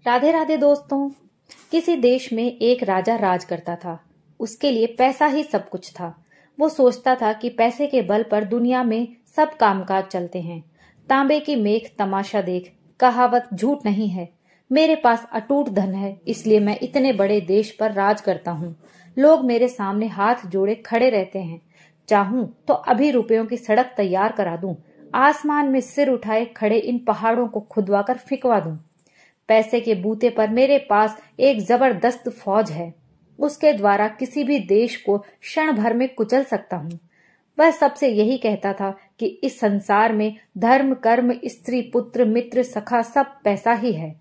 राधे राधे दोस्तों। किसी देश में एक राजा राज करता था। उसके लिए पैसा ही सब कुछ था। वो सोचता था कि पैसे के बल पर दुनिया में सब कामकाज चलते हैं। तांबे की मेख तमाशा देख, कहावत झूठ नहीं है। मेरे पास अटूट धन है, इसलिए मैं इतने बड़े देश पर राज करता हूँ। लोग मेरे सामने हाथ जोड़े खड़े रहते हैं। चाहूं तो अभी रुपयों की सड़क तैयार करा दूं। आसमान में सिर उठाए खड़े इन पहाड़ों को खुदवाकर फिकवा दूं। पैसे के बूते पर मेरे पास एक जबरदस्त फौज है। उसके द्वारा किसी भी देश को क्षण भर में कुचल सकता हूं। वह सबसे यही कहता था कि इस संसार में धर्म, कर्म, स्त्री, पुत्र, मित्र, सखा सब पैसा ही है।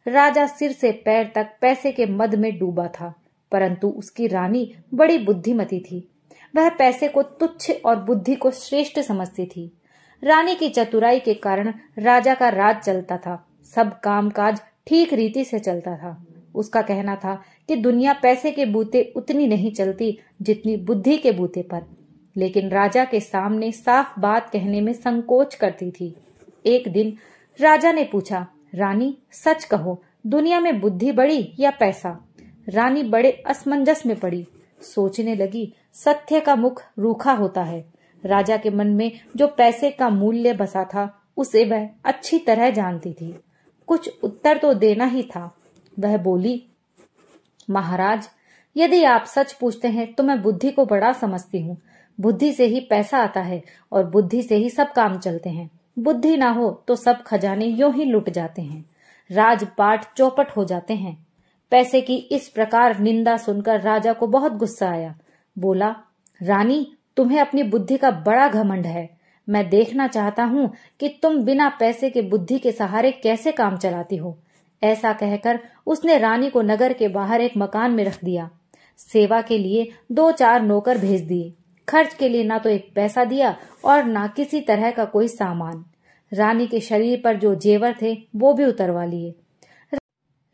राजा सिर से पैर तक पैसे के मद में डूबा था, परंतु उसकी रानी बड़ी बुद्धिमती थी। वह पैसे को तुच्छ और बुद्धि को श्रेष्ठ समझती थी। रानी की चतुराई के कारण राजा का राज चलता था। सब कामकाज ठीक रीति से चलता था। उसका कहना था कि दुनिया पैसे के बूते उतनी नहीं चलती जितनी बुद्धि के बूते पर, लेकिन राजा के सामने साफ बात कहने में संकोच करती थी। एक दिन राजा ने पूछा, रानी सच कहो, दुनिया में बुद्धि बड़ी या पैसा? रानी बड़े असमंजस में पड़ी। सोचने लगी, सत्य का मुख रूखा होता है। राजा के मन में जो पैसे का मूल्य बसा था, उसे वह अच्छी तरह जानती थी। कुछ उत्तर तो देना ही था। वह बोली, महाराज, यदि आप सच पूछते हैं तो मैं बुद्धि को बड़ा समझती हूँ। बुद्धि से ही पैसा आता है और बुद्धि से ही सब काम चलते हैं। बुद्धि ना हो तो सब खजाने यूं ही लुट जाते हैं, राजपाट चौपट हो जाते हैं। पैसे की इस प्रकार निंदा सुनकर राजा को बहुत गुस्सा आया। बोला, रानी, तुम्हें अपनी बुद्धि का बड़ा घमंड है। मैं देखना चाहता हूँ कि तुम बिना पैसे के बुद्धि के सहारे कैसे काम चलाती हो। ऐसा कहकर उसने रानी को नगर के बाहर एक मकान में रख दिया। सेवा के लिए 2-4 नौकर भेज दिए। खर्च के लिए ना तो एक पैसा दिया और ना किसी तरह का कोई सामान। रानी के शरीर पर जो जेवर थे वो भी उतरवा लिए।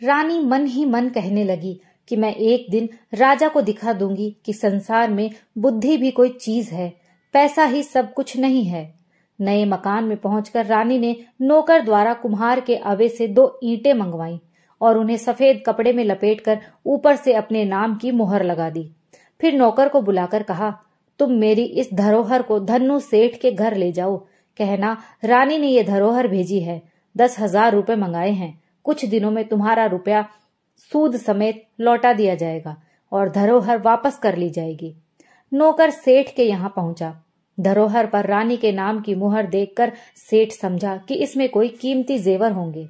रानी मन ही मन कहने लगी कि मैं एक दिन राजा को दिखा दूंगी कि संसार में बुद्धि भी कोई चीज है, पैसा ही सब कुछ नहीं है। नए मकान में पहुंचकर रानी ने नौकर द्वारा कुम्हार के अवे से 2 ईंटें मंगवाईं और उन्हें सफेद कपड़े में लपेटकर ऊपर से अपने नाम की मोहर लगा दी। फिर नौकर को बुलाकर कहा, तुम मेरी इस धरोहर को धन्नू सेठ के घर ले जाओ। कहना, रानी ने ये धरोहर भेजी है, 10,000 रुपए मंगाए हैं। कुछ दिनों में तुम्हारा रुपया सूद समेत लौटा दिया जाएगा और धरोहर वापस कर ली जाएगी। नौकर सेठ के यहाँ पहुंचा। धरोहर पर रानी के नाम की मुहर देखकर सेठ समझा कि इसमें कोई कीमती जेवर होंगे।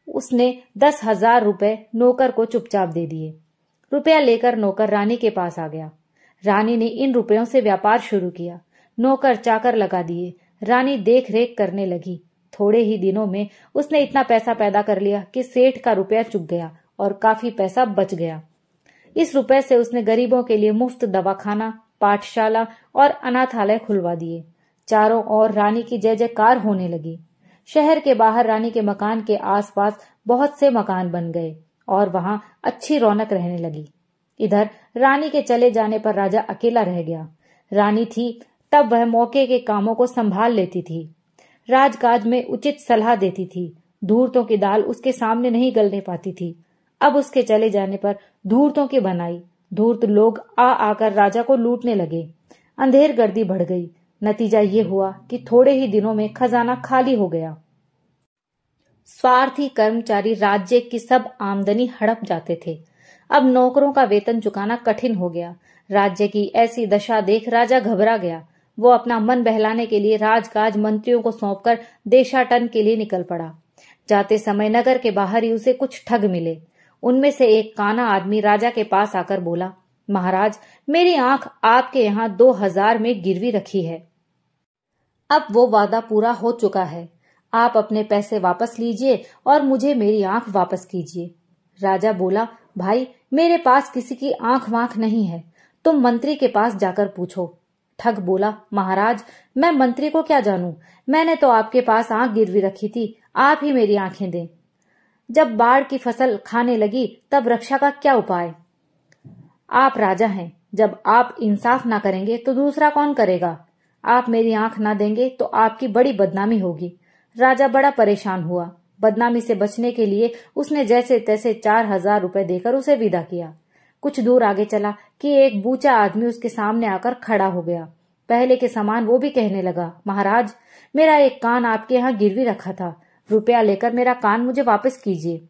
उसने 10,000 रुपए नौकर को चुपचाप दे दिए। रुपया लेकर नौकर रानी के पास आ गया। रानी ने इन रुपयों से व्यापार शुरू किया। नौकर चाकर लगा दिए। रानी देख रेख करने लगी। थोड़े ही दिनों में उसने इतना पैसा पैदा कर लिया कि सेठ का रुपया चुक गया और काफी पैसा बच गया। इस रुपए से उसने गरीबों के लिए मुफ्त दवाखाना, पाठशाला और अनाथालय खुलवा दिए। चारों ओर रानी की जय जयकार होने लगी। शहर के बाहर रानी के मकान के आसपास बहुत से मकान बन गए और वहां अच्छी रौनक रहने लगी। इधर रानी के चले जाने पर राजा अकेला रह गया। रानी थी तब वह मौके के कामों को संभाल लेती थी। राजकाज में उचित सलाह देती थी। धूर्तों की दाल उसके सामने नहीं गलने पाती थी। अब उसके चले जाने पर धूर्तों की बनाई। धूर्त लोग आकर राजा को लूटने लगे। अंधेर गर्दी बढ़ गई। नतीजा ये हुआ कि थोड़े ही दिनों में खजाना खाली हो गया। स्वार्थी कर्मचारी राज्य की सब आमदनी हड़प जाते थे। अब नौकरों का वेतन चुकाना कठिन हो गया। राज्य की ऐसी दशा देख राजा घबरा गया। वो अपना मन बहलाने के लिए राजकाज मंत्रियों को सौंपकर देशाटन के लिए निकल पड़ा। जाते समय नगर के बाहर ही उसे कुछ ठग मिले। उनमें से एक काना आदमी राजा के पास आकर बोला, महाराज, मेरी आंख आपके यहाँ 2,000 में गिरवी रखी है। अब वो वादा पूरा हो चुका है। आप अपने पैसे वापस लीजिए और मुझे मेरी आंख वापस कीजिए। राजा बोला, भाई, मेरे पास किसी की आंख वांख नहीं है। तुम मंत्री के पास जाकर पूछो। ठग बोला, महाराज, मैं मंत्री को क्या जानूं? मैंने तो आपके पास आंख गिरवी रखी थी। आप ही मेरी आंखें दें। जब बाढ़ की फसल खाने लगी तब रक्षा का क्या उपाय? आप राजा हैं। जब आप इंसाफ ना करेंगे तो दूसरा कौन करेगा? आप मेरी आंख ना देंगे तो आपकी बड़ी बदनामी होगी। राजा बड़ा परेशान हुआ। बदनामी से बचने के लिए उसने जैसे तैसे 4,000 रुपए देकर उसे विदा किया। कुछ दूर आगे चला कि एक बूचा आदमी उसके सामने आकर खड़ा हो गया। पहले के समान वो भी कहने लगा, महाराज, मेरा एक कान आपके यहाँ गिरवी रखा था, रुपया लेकर मेरा कान मुझे वापस कीजिए।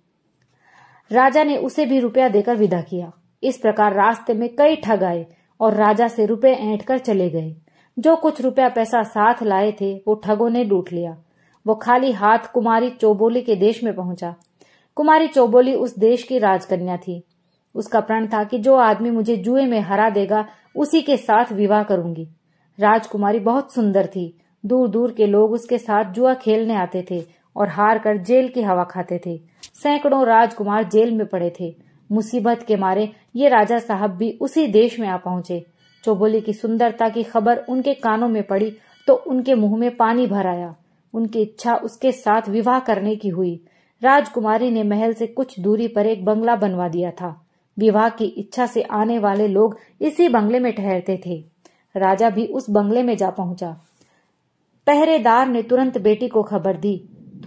राजा ने उसे भी रुपया देकर विदा किया। इस प्रकार रास्ते में कई ठग आए और राजा से रुपए ऐंठ कर चले गए। जो कुछ रुपया पैसा साथ लाए थे वो ठगों ने लूट लिया। वो खाली हाथ कुमारी चौबोली के देश में पहुंचा। कुमारी चौबोली उस देश की राजकन्या थी। उसका प्रण था कि जो आदमी मुझे जुए में हरा देगा उसी के साथ विवाह करूंगी। राजकुमारी बहुत सुंदर थी। दूर दूर के लोग उसके साथ जुआ खेलने आते थे और हार कर जेल की हवा खाते थे। सैकड़ों राजकुमार जेल में पड़े थे। मुसीबत के मारे ये राजा साहब भी उसी देश में आ पहुंचे। चौबोली की सुंदरता की खबर उनके कानों में पड़ी तो उनके मुंह में पानी भर आया। उनकी इच्छा उसके साथ विवाह करने की हुई। राजकुमारी ने महल से कुछ दूरी पर एक बंगला बनवा दिया था। विवाह की इच्छा से आने वाले लोग इसी बंगले में ठहरते थे। राजा भी उस बंगले में जा पहुंचा। पहरेदार ने तुरंत बेटी को खबर दी।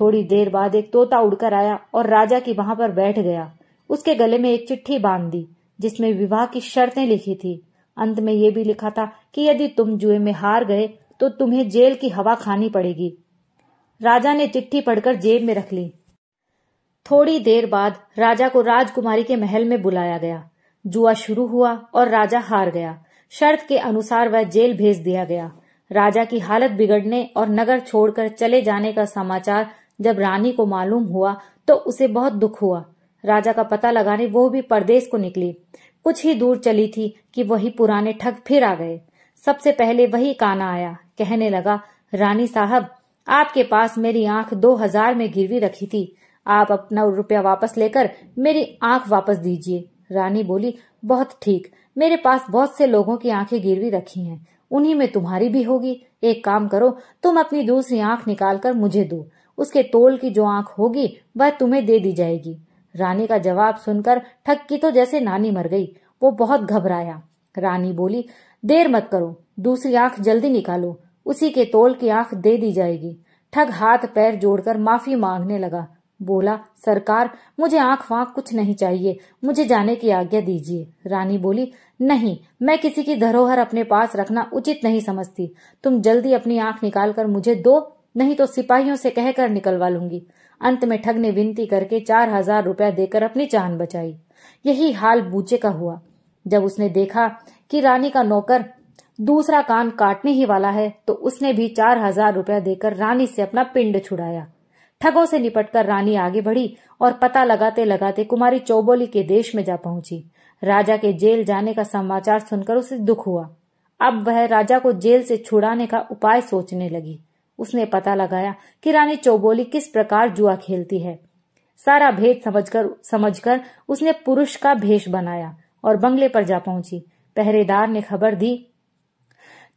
थोड़ी देर बाद एक तोता उड़कर आया और राजा की वहां पर बैठ गया। उसके गले में एक चिट्ठी बांध दी जिसमें विवाह की शर्तें लिखी थी। अंत में यह भी लिखा था कि यदि तुम जुए में हार गए तो तुम्हें जेल की हवा खानी पड़ेगी। राजा ने चिट्ठी पढ़कर जेब में रख ली। थोड़ी देर बाद राजा को राजकुमारी के महल में बुलाया गया। जुआ शुरू हुआ और राजा हार गया। शर्त के अनुसार वह जेल भेज दिया गया। राजा की हालत बिगड़ने और नगर छोड़कर चले जाने का समाचार जब रानी को मालूम हुआ तो उसे बहुत दुख हुआ। राजा का पता लगाने वो भी परदेश को निकली। कुछ ही दूर चली थी कि वही पुराने ठग फिर आ गए। सबसे पहले वही काना आया। कहने लगा, रानी साहब, आपके पास मेरी आंख 2,000 में गिरवी रखी थी। आप अपना रुपया वापस लेकर मेरी आंख वापस दीजिए। रानी बोली, बहुत ठीक, मेरे पास बहुत से लोगों की आंखें गिरवी रखी हैं, उन्हीं में तुम्हारी भी होगी। एक काम करो, तुम अपनी दूसरी आंख निकालकर मुझे दो। उसके तोल की जो आंख होगी वह तुम्हें दे दी जाएगी। रानी का जवाब सुनकर ठग की तो जैसे नानी मर गई। वो बहुत घबराया। रानी बोली, देर मत करो, दूसरी आंख जल्दी निकालो, उसी के तोल की आंख दे दी जाएगी। ठग हाथ पैर जोड़कर माफी मांगने लगा। बोला, सरकार, मुझे आंख वांख कुछ नहीं चाहिए, मुझे जाने की आज्ञा दीजिए। रानी बोली, नहीं, मैं किसी की धरोहर अपने पास रखना उचित नहीं समझती। तुम जल्दी अपनी आंख निकालकर मुझे दो, नहीं तो सिपाहियों से कहकर निकलवा लूंगी। अंत में ठग ने विनती करके 4,000 रुपया देकर अपनी जान बचाई। यही हाल बूचे का हुआ। जब उसने देखा कि रानी का नौकर दूसरा कान काटने ही वाला है तो उसने भी 4,000 रुपया देकर रानी से अपना पिंड छुड़ाया। ठगों से निपटकर रानी आगे बढ़ी और पता लगाते लगाते कुमारी चौबोली के देश में जा पहुंची। राजा के जेल जाने का समाचार सुनकर उसे दुख हुआ। अब वह राजा को जेल से छुड़ाने का उपाय सोचने लगी। उसने पता लगाया कि रानी चौबोली किस प्रकार जुआ खेलती है। सारा भेद समझकर उसने पुरुष का भेष बनाया और बंगले पर जा पहुंची। पहरेदार ने खबर दी।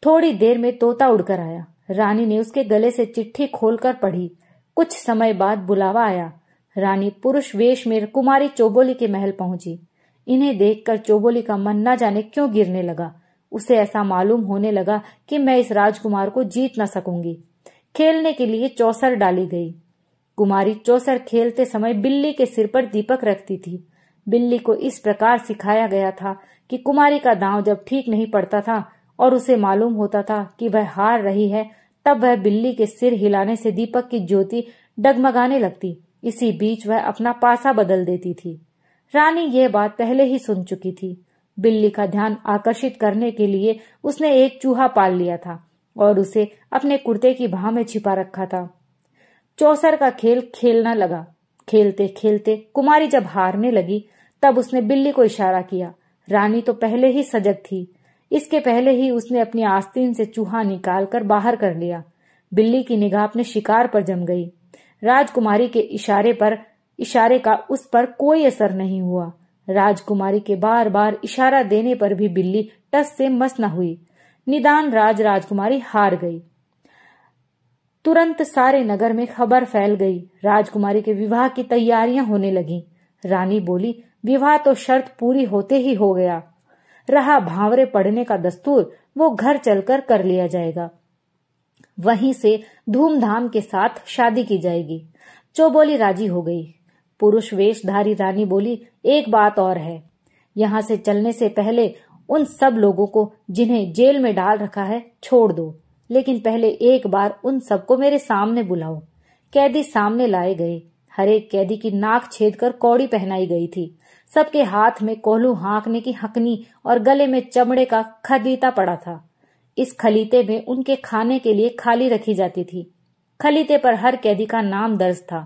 थोड़ी देर में तोता उड़कर आया। रानी ने उसके गले से चिट्ठी खोलकर पढ़ी। कुछ समय बाद बुलावा आया। रानी पुरुष वेश में कुमारी चौबोली के महल पहुंची। इन्हें देखकर चौबोली का मन न जाने क्यों गिरने लगा। उसे ऐसा मालूम होने लगा कि मैं इस राजकुमार को जीत न सकूंगी। खेलने के लिए चौसर डाली गई। कुमारी चौसर खेलते समय बिल्ली के सिर पर दीपक रखती थी। बिल्ली को इस प्रकार सिखाया गया था कि कुमारी का दांव जब ठीक नहीं पड़ता था और उसे मालूम होता था कि वह हार रही है, तब वह बिल्ली के सिर हिलाने से दीपक की ज्योति डगमगाने लगती। इसी बीच वह अपना पासा बदल देती थी। रानी यह बात पहले ही सुन चुकी थी। बिल्ली का ध्यान आकर्षित करने के लिए उसने एक चूहा पाल लिया था और उसे अपने कुर्ते की बाह में छिपा रखा था। चौसर का खेल खेलना लगा। खेलते खेलते कुमारी जब हारने लगी तब उसने बिल्ली को इशारा किया। रानी तो पहले ही सजग थी। इसके पहले ही उसने अपनी आस्तीन से चूहा निकालकर बाहर कर लिया। बिल्ली की निगाह अपने शिकार पर जम गई। राजकुमारी के इशारे का उस पर कोई असर नहीं हुआ। राजकुमारी के बार बार इशारा देने पर भी बिल्ली टस से मस न हुई। निदान राजकुमारी हार गई। तुरंत सारे नगर में खबर फैल गई। राजकुमारी के विवाह की तैयारियां होने लगीं। रानी बोली, विवाह तो शर्त पूरी होते ही हो गया। रहा भांवरे पड़ने का दस्तूर, वो घर चलकर कर लिया जाएगा। वहीं से धूमधाम के साथ शादी की जाएगी। चौबोली राजी हो गई। पुरुष वेशधारी रानी बोली, एक बात और है, यहाँ से चलने से पहले उन सब लोगों को जिन्हें जेल में डाल रखा है छोड़ दो, लेकिन पहले एक बार उन सबको मेरे सामने बुलाओ। कैदी सामने लाए गए। हर एक कैदी की नाक छेद कर कौड़ी पहनाई गई थी। सबके हाथ में कोल्हू हाँकने की हकनी और गले में चमड़े का खलीता पड़ा था। इस खलीते में उनके खाने के लिए खाली रखी जाती थी। खलीते पर हर कैदी का नाम दर्ज था।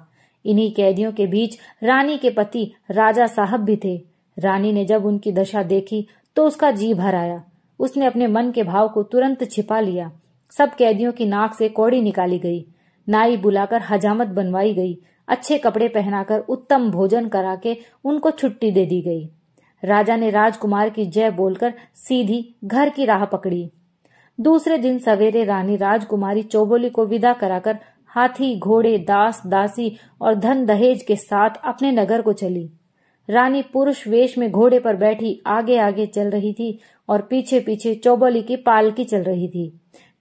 इन्हीं कैदियों के बीच रानी के पति राजा साहब भी थे। रानी ने जब उनकी दशा देखी तो उसका जी भर आया। उसने अपने मन के भाव को तुरंत छिपा लिया। सब कैदियों की नाक से कौड़ी निकाली गई। नाई बुलाकर हजामत बनवाई गई। अच्छे कपड़े पहनाकर उत्तम भोजन करा के उनको छुट्टी दे दी गई। राजा ने राजकुमार की जय बोलकर सीधी घर की राह पकड़ी। दूसरे दिन सवेरे रानी राजकुमारी चौबोली को विदा कराकर हाथी, घोड़े, दास, दासी और धन दहेज के साथ अपने नगर को चली। रानी पुरुष वेश में घोड़े पर बैठी आगे आगे चल रही थी और पीछे पीछे चौबोली की पालकी चल रही थी।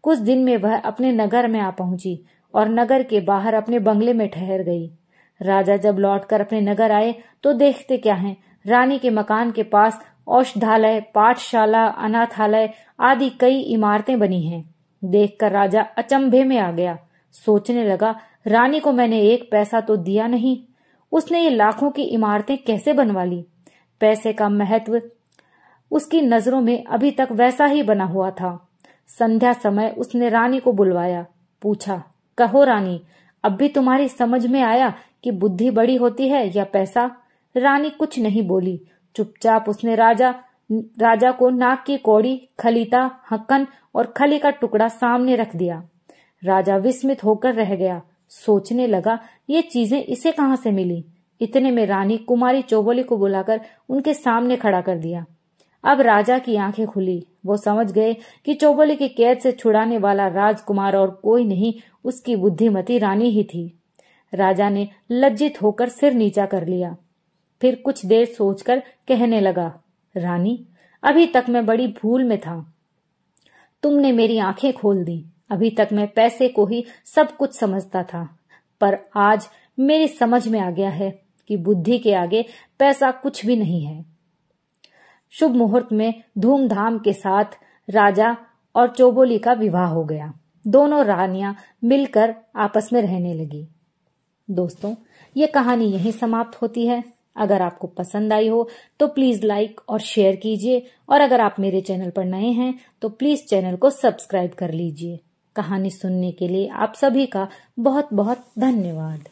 कुछ दिन में वह अपने नगर में आ पहुंची और नगर के बाहर अपने बंगले में ठहर गई। राजा जब लौटकर अपने नगर आए तो देखते क्या है, रानी के मकान के पास औषधालय, पाठशाला, अनाथालय आदि कई इमारतें बनी हैं। देखकर राजा अचंभे में आ गया। सोचने लगा, रानी को मैंने एक पैसा तो दिया नहीं, उसने ये लाखों की इमारतें कैसे बनवा ली। पैसे का महत्व उसकी नजरों में अभी तक वैसा ही बना हुआ था। संध्या समय उसने रानी को बुलवाया। पूछा, कहो रानी, अब भी तुम्हारी समझ में आया कि बुद्धि बड़ी होती है या पैसा? रानी कुछ नहीं बोली। चुपचाप उसने राजा को नाक की कौड़ी, खलीता, हक्कन और खली का टुकड़ा सामने रख दिया। राजा विस्मित होकर रह गया। सोचने लगा, ये चीजें इसे कहां से मिली। इतने में रानी कुमारी चौबोली को बुलाकर उनके सामने खड़ा कर दिया। अब राजा की आंखें खुली। वो समझ गए कि चौबोली की कैद से छुड़ाने वाला राजकुमार और कोई नहीं, उसकी बुद्धिमती रानी ही थी। राजा ने लज्जित होकर सिर नीचा कर लिया। फिर कुछ देर सोचकर कहने लगा, रानी, अभी तक मैं बड़ी भूल में था। तुमने मेरी आंखें खोल दी। अभी तक मैं पैसे को ही सब कुछ समझता था, पर आज मेरी समझ में आ गया है कि बुद्धि के आगे पैसा कुछ भी नहीं है। शुभ मुहूर्त में धूमधाम के साथ राजा और चौबोली का विवाह हो गया। दोनों रानियां मिलकर आपस में रहने लगी। दोस्तों, ये कहानी यहीं समाप्त होती है। अगर आपको पसंद आई हो तो प्लीज लाइक और शेयर कीजिए, और अगर आप मेरे चैनल पर नए हैं तो प्लीज चैनल को सब्सक्राइब कर लीजिए। कहानी सुनने के लिए आप सभी का बहुत बहुत धन्यवाद।